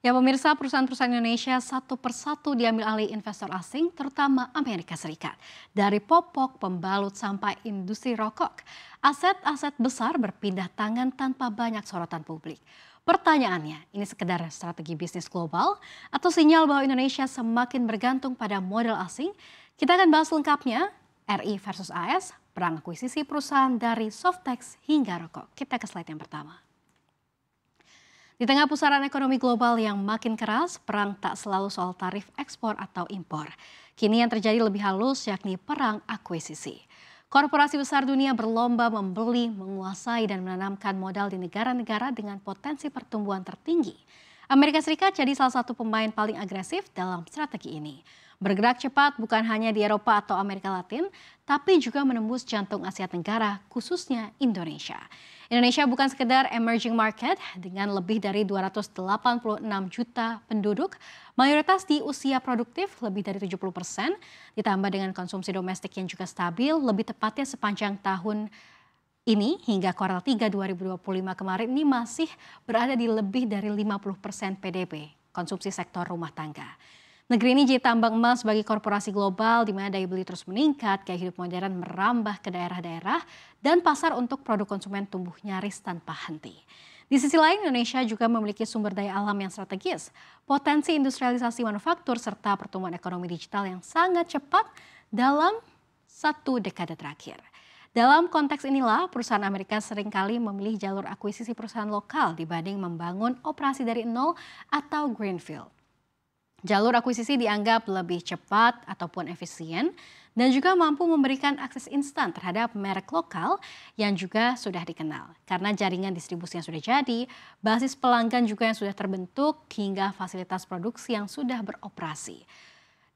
Ya pemirsa, perusahaan-perusahaan Indonesia satu persatu diambil alih investor asing, terutama Amerika Serikat. Dari popok, pembalut, sampai industri rokok, aset-aset besar berpindah tangan tanpa banyak sorotan publik. Pertanyaannya, ini sekedar strategi bisnis global atau sinyal bahwa Indonesia semakin bergantung pada modal asing? Kita akan bahas lengkapnya, RI versus AS, perang akuisisi perusahaan dari Softex hingga rokok. Kita ke slide yang pertama. Di tengah pusaran ekonomi global yang makin keras, perang tak selalu soal tarif ekspor atau impor. Kini yang terjadi lebih halus yakni perang akuisisi. Korporasi besar dunia berlomba membeli, menguasai, dan menanamkan modal di negara-negara dengan potensi pertumbuhan tertinggi. Amerika Serikat jadi salah satu pemain paling agresif dalam strategi ini. Bergerak cepat bukan hanya di Eropa atau Amerika Latin, tapi juga menembus jantung Asia Tenggara, khususnya Indonesia. Indonesia bukan sekedar emerging market dengan lebih dari 286 juta penduduk, mayoritas di usia produktif lebih dari 70%, ditambah dengan konsumsi domestik yang juga stabil, lebih tepatnya sepanjang tahun ini hingga kuartal 3 2025 kemarin ini masih berada di lebih dari 50% PDB, konsumsi sektor rumah tangga. Negeri ini jadi tambang emas bagi korporasi global di mana daya beli terus meningkat, gaya hidup modern merambah ke daerah-daerah, dan pasar untuk produk konsumen tumbuh nyaris tanpa henti. Di sisi lain, Indonesia juga memiliki sumber daya alam yang strategis, potensi industrialisasi manufaktur, serta pertumbuhan ekonomi digital yang sangat cepat dalam satu dekade terakhir. Dalam konteks inilah, perusahaan Amerika seringkali memilih jalur akuisisi perusahaan lokal dibanding membangun operasi dari nol atau greenfield. Jalur akuisisi dianggap lebih cepat ataupun efisien dan juga mampu memberikan akses instan terhadap merek lokal yang juga sudah dikenal. Karena jaringan distribusi yang sudah jadi, basis pelanggan juga yang sudah terbentuk hingga fasilitas produksi yang sudah beroperasi.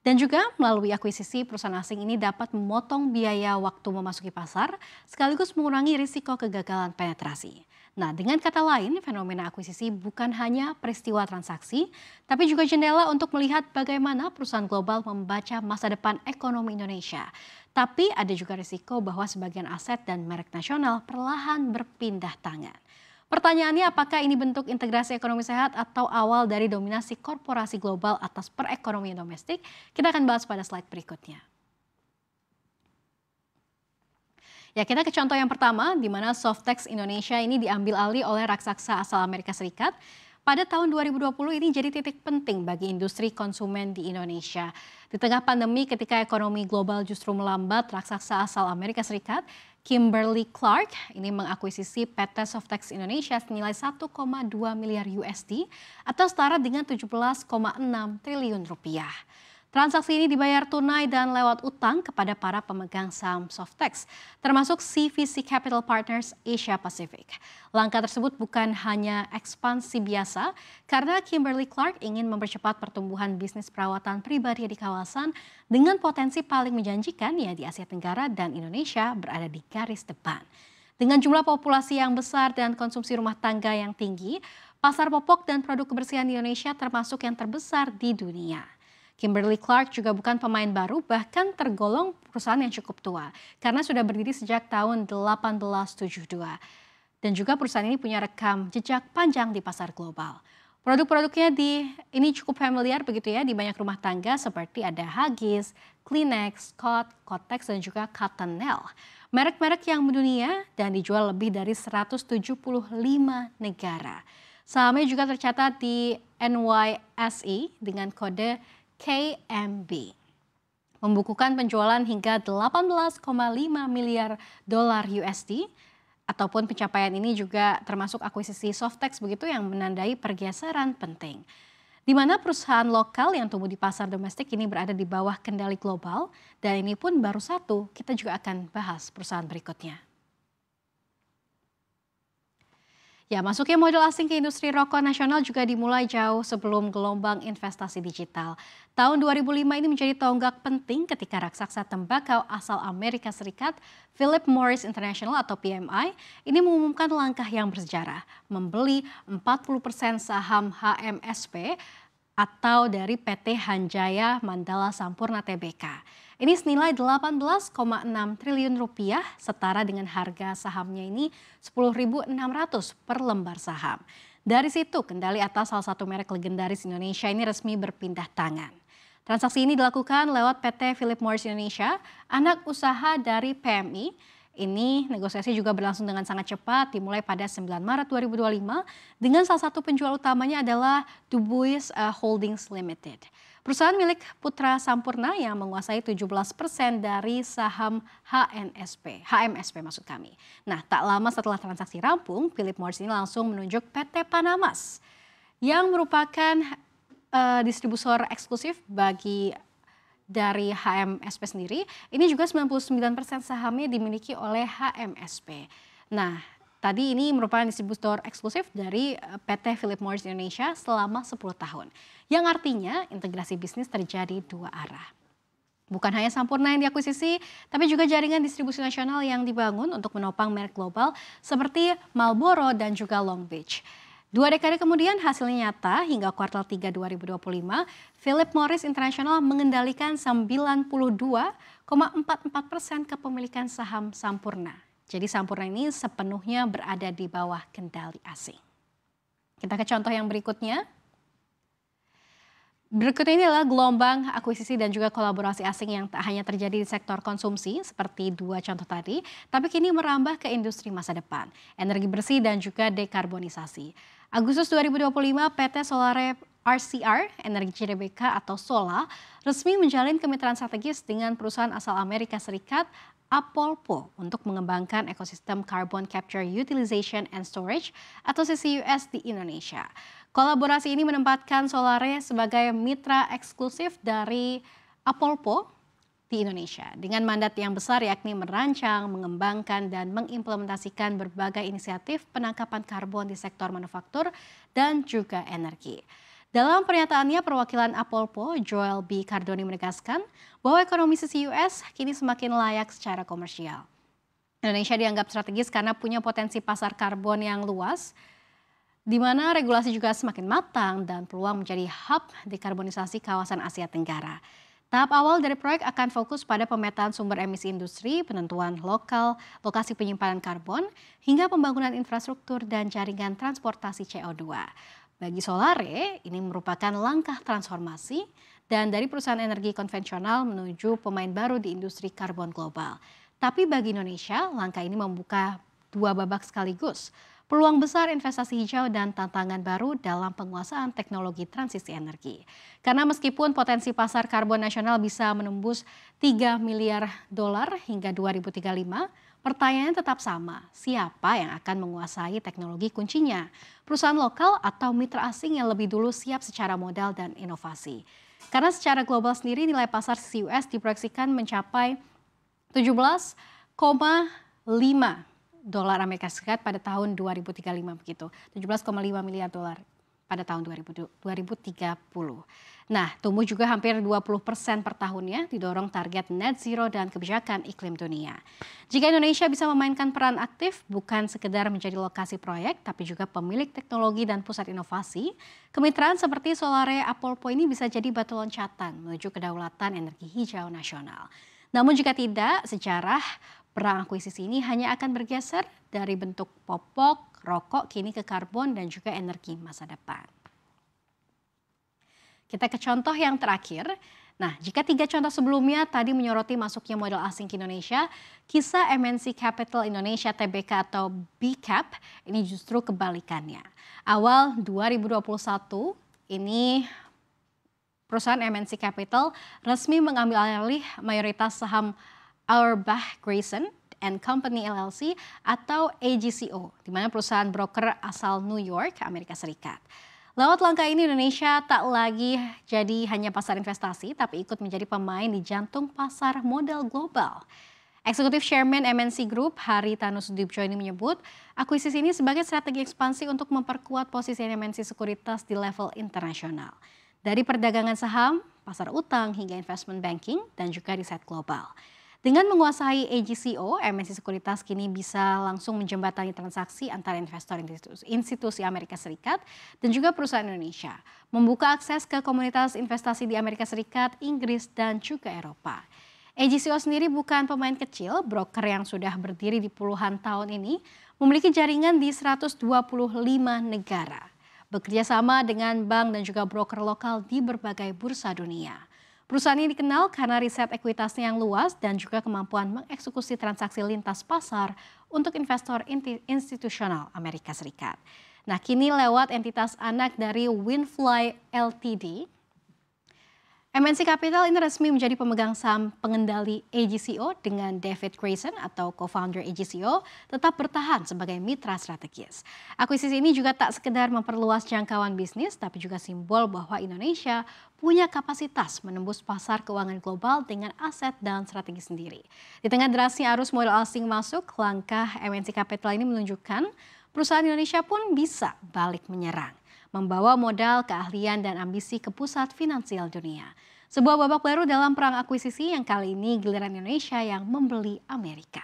Dan juga melalui akuisisi perusahaan asing ini dapat memotong biaya waktu memasuki pasar sekaligus mengurangi risiko kegagalan penetrasi. Nah, dengan kata lain, fenomena akuisisi bukan hanya peristiwa transaksi, tapi juga jendela untuk melihat bagaimana perusahaan global membaca masa depan ekonomi Indonesia. Tapi ada juga risiko bahwa sebagian aset dan merek nasional perlahan berpindah tangan. Pertanyaannya, apakah ini bentuk integrasi ekonomi sehat atau awal dari dominasi korporasi global atas perekonomian domestik? Kita akan bahas pada slide berikutnya. Ya, kita ke contoh yang pertama, di mana Softex Indonesia ini diambil alih oleh raksasa asal Amerika Serikat. Pada tahun 2020 ini jadi titik penting bagi industri konsumen di Indonesia. Di tengah pandemi ketika ekonomi global justru melambat, raksasa asal Amerika Serikat, Kimberly-Clark, ini mengakuisisi PT Softex Indonesia senilai 1,2 miliar USD atau setara dengan 17,6 triliun rupiah. Transaksi ini dibayar tunai dan lewat utang kepada para pemegang saham Softex, termasuk CVC Capital Partners Asia Pacific. Langkah tersebut bukan hanya ekspansi biasa, karena Kimberly-Clark ingin mempercepat pertumbuhan bisnis perawatan pribadi di kawasan dengan potensi paling menjanjikan ya di Asia Tenggara, dan Indonesia berada di garis depan. Dengan jumlah populasi yang besar dan konsumsi rumah tangga yang tinggi, pasar popok dan produk kebersihan di Indonesia termasuk yang terbesar di dunia. Kimberly-Clark juga bukan pemain baru, bahkan tergolong perusahaan yang cukup tua karena sudah berdiri sejak tahun 1872. Dan juga perusahaan ini punya rekam jejak panjang di pasar global. Produk-produknya ini cukup familiar begitu ya di banyak rumah tangga seperti ada Huggies, Kleenex, Scott, Kotex, dan juga Cottonelle. Merek-merek yang mendunia dan dijual lebih dari 175 negara. Sahamnya juga tercatat di NYSE dengan kode KMB, membukukan penjualan hingga 18,5 miliar dolar USD, ataupun pencapaian ini juga termasuk akuisisi Softex begitu yang menandai pergeseran penting. Di mana perusahaan lokal yang tumbuh di pasar domestik ini berada di bawah kendali global, dan ini pun baru satu, kita juga akan bahas perusahaan berikutnya. Ya, masuknya modal asing ke industri rokok nasional juga dimulai jauh sebelum gelombang investasi digital. Tahun 2005 ini menjadi tonggak penting ketika raksasa tembakau asal Amerika Serikat, Philip Morris International atau PMI, ini mengumumkan langkah yang bersejarah, membeli 40% saham HMSP atau dari PT Hanjaya Mandala Sampurna Tbk. Ini senilai 18,6 triliun rupiah, setara dengan harga sahamnya ini 10.600 per lembar saham. Dari situ, kendali atas salah satu merek legendaris Indonesia ini resmi berpindah tangan. Transaksi ini dilakukan lewat PT Philip Morris Indonesia, anak usaha dari PMI. Ini negosiasi juga berlangsung dengan sangat cepat, dimulai pada 9 Maret 2025 dengan salah satu penjual utamanya adalah Dubois Holdings Limited. Perusahaan milik Putra Sampurna yang menguasai 17% dari saham HMSP maksud kami. Nah, tak lama setelah transaksi rampung, Philip Morris ini langsung menunjuk PT Panamas yang merupakan distributor eksklusif dari HMSP sendiri. Ini juga 99% sahamnya dimiliki oleh HMSP. Nah, tadi ini merupakan distributor eksklusif dari PT Philip Morris Indonesia selama 10 tahun. Yang artinya integrasi bisnis terjadi dua arah. Bukan hanya Sampurna yang diakuisisi, tapi juga jaringan distribusi nasional yang dibangun untuk menopang merek global seperti Marlboro dan juga Long Beach. 2 dekade kemudian hasilnya nyata hingga kuartal 3 2025, Philip Morris International mengendalikan 92,44% kepemilikan saham Sampurna. Jadi Sampurna ini sepenuhnya berada di bawah kendali asing. Kita ke contoh yang berikutnya. Berikut ini adalah gelombang akuisisi dan juga kolaborasi asing yang tak hanya terjadi di sektor konsumsi seperti 2 contoh tadi, tapi kini merambah ke industri masa depan, energi bersih dan juga dekarbonisasi. Agustus 2025, PT Solare RCR, Energi CDBK atau Sola, resmi menjalin kemitraan strategis dengan perusahaan asal Amerika Serikat, Apolpo, untuk mengembangkan ekosistem Carbon Capture Utilization and Storage atau CCUS di Indonesia. Kolaborasi ini menempatkan Solare sebagai mitra eksklusif dari Apolpo di Indonesia dengan mandat yang besar yakni merancang, mengembangkan, dan mengimplementasikan berbagai inisiatif penangkapan karbon di sektor manufaktur dan juga energi. Dalam pernyataannya, perwakilan Apolpo, Joel B. Cardoni menegaskan bahwa ekonomi CCUS kini semakin layak secara komersial. Indonesia dianggap strategis karena punya potensi pasar karbon yang luas, di mana regulasi juga semakin matang dan peluang menjadi hub dekarbonisasi kawasan Asia Tenggara. Tahap awal dari proyek akan fokus pada pemetaan sumber emisi industri, penentuan lokasi penyimpanan karbon, hingga pembangunan infrastruktur dan jaringan transportasi CO2. Bagi Solare, ini merupakan langkah transformasi dan dari perusahaan energi konvensional menuju pemain baru di industri karbon global. Tapi bagi Indonesia, langkah ini membuka 2 babak sekaligus. Peluang besar investasi hijau dan tantangan baru dalam penguasaan teknologi transisi energi. Karena meskipun potensi pasar karbon nasional bisa menembus $3 miliar hingga 2035, pertanyaannya tetap sama, siapa yang akan menguasai teknologi kuncinya? Perusahaan lokal atau mitra asing yang lebih dulu siap secara modal dan inovasi? Karena secara global sendiri nilai pasar CCUS diproyeksikan mencapai 17,5 dolar Amerika Serikat pada tahun 2035 begitu. 17,5 miliar dolar pada tahun 2030. Nah, tumbuh juga hampir 20% per tahunnya, didorong target net zero dan kebijakan iklim dunia. Jika Indonesia bisa memainkan peran aktif, bukan sekedar menjadi lokasi proyek, tapi juga pemilik teknologi dan pusat inovasi, kemitraan seperti Solare Apolpo ini bisa jadi batu loncatan menuju kedaulatan energi hijau nasional. Namun jika tidak, sejarah perang akuisisi ini hanya akan bergeser dari bentuk popok, rokok, kini ke karbon dan juga energi masa depan. Kita ke contoh yang terakhir. Nah, jika 3 contoh sebelumnya tadi menyoroti masuknya modal asing ke Indonesia, kisah MNC Capital Indonesia Tbk atau BCAP ini justru kebalikannya. Awal 2021 ini perusahaan MNC Capital resmi mengambil alih mayoritas saham Auerbach Grayson and Company LLC atau AGCO, di mana perusahaan broker asal New York, Amerika Serikat. Lewat langkah ini Indonesia tak lagi jadi hanya pasar investasi, tapi ikut menjadi pemain di jantung pasar modal global. Eksekutif Chairman MNC Group Haritanu Sudibjo ini menyebut akuisisi ini sebagai strategi ekspansi untuk memperkuat posisi MNC Sekuritas di level internasional. Dari perdagangan saham, pasar utang hingga investment banking dan juga riset global. Dengan menguasai AGCO, MNC Sekuritas kini bisa langsung menjembatani transaksi antara investor institusi Amerika Serikat dan juga perusahaan Indonesia, membuka akses ke komunitas investasi di Amerika Serikat, Inggris, dan juga Eropa. AGCO sendiri bukan pemain kecil, broker yang sudah berdiri di puluhan tahun ini memiliki jaringan di 125 negara. Bekerja sama dengan bank dan juga broker lokal di berbagai bursa dunia. Perusahaan ini dikenal karena riset ekuitasnya yang luas dan juga kemampuan mengeksekusi transaksi lintas pasar untuk investor institusional Amerika Serikat. Nah, kini lewat entitas anak dari Winfly Ltd, MNC Capital ini resmi menjadi pemegang saham pengendali AGCO dengan David Grayson atau co-founder AGCO tetap bertahan sebagai mitra strategis. Akuisisi ini juga tak sekedar memperluas jangkauan bisnis, tapi juga simbol bahwa Indonesia punya kapasitas menembus pasar keuangan global dengan aset dan strategi sendiri. Di tengah derasnya arus modal asing masuk, langkah MNC Capital ini menunjukkan perusahaan Indonesia pun bisa balik menyerang, membawa modal, keahlian, dan ambisi ke pusat finansial dunia. Sebuah babak baru dalam perang akuisisi yang kali ini giliran Indonesia yang membeli Amerika.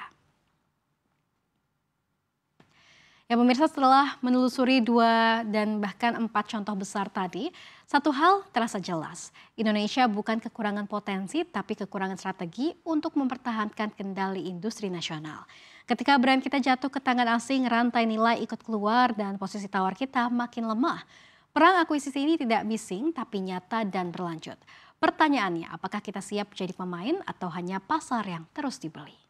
Ya pemirsa, setelah menelusuri 2 dan bahkan 4 contoh besar tadi, satu hal terasa jelas. Indonesia bukan kekurangan potensi tapi kekurangan strategi untuk mempertahankan kendali industri nasional. Ketika brand kita jatuh ke tangan asing, rantai nilai ikut keluar dan posisi tawar kita makin lemah. Perang akuisisi ini tidak bising tapi nyata dan berlanjut. Pertanyaannya, apakah kita siap jadi pemain atau hanya pasar yang terus dibeli?